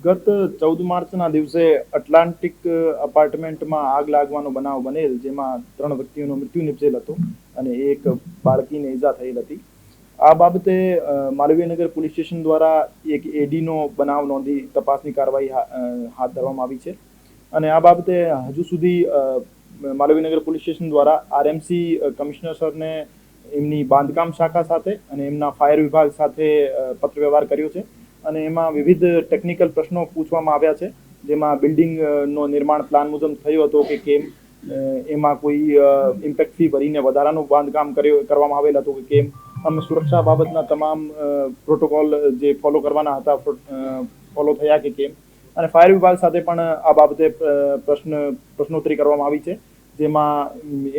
ગત 14 માર્ચના દિવસે એટલાન્ટિક અપાર્ટમેન્ટમાં આગ લાગવાનો બનાવ બનેલ, જેમાં 3 વ્યક્તિઓનું મૃત્યુ નિપજેલ હતું અને એક બાળકીને ઈજા થયેલ હતી. આ બાબતે માલવીયનગર પોલીસ સ્ટેશન દ્વારા એક એડીનો બનાવ નોંધી તપાસની કાર્યવાહી હાથ ધરવામાં આવી છે. અને આ બાબતે હજુ સુધી માલવીયનગર પોલીસ સ્ટેશન દ્વારા આરએમસી કમિશનર સરને એમની બાંધકામ શાખા સાથે અને એમના ફાયર વિભાગ સાથે પત્ર વ્યવહાર કર્યો છે. અને એમાં વિવિધ ટેકનિકલ પ્રશ્નો પૂછવામાં આવ્યા છે, જેમાં બિલ્ડિંગનો નિર્માણ પ્લાન મુજબ થયો હતો કે કેમ, એમાં કોઈ ઇમ્પેક્ટ ફી ભરીને વધારાનું બાંધકામ કરવામાં આવેલ હતું કે કેમ, અમે સુરક્ષા બાબતના તમામ પ્રોટોકોલ જે ફોલો કરવાના હતા ફોલો થયા કે કેમ. અને ફાયર વિભાગ સાથે પણ આ બાબતે પ્રશ્નોત્તરી કરવામાં આવી છે, જેમાં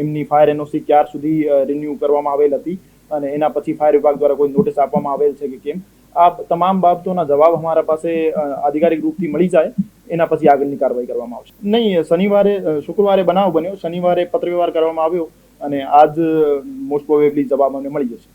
એમની ફાયર એનઓસી ક્યાર સુધી રિન્યુ કરવામાં આવેલ હતી અને એના પછી ફાયર વિભાગ દ્વારા કોઈ નોટિસ આપવામાં આવેલ છે કે કેમ. આ તમામ બાબતોના જવાબ અમારા પાસે આધિકારિક રૂપથી મળી જાય એના પછી આગળની કાર્યવાહી કરવામાં આવશે. નહીં, શુક્રવારે બનાવ બન્યો, શનિવારે પત્ર વ્યવહાર કરવામાં આવ્યો અને આજ મોસ્ટ પ્રોબેબલી જવાબ અમને મળી જશે.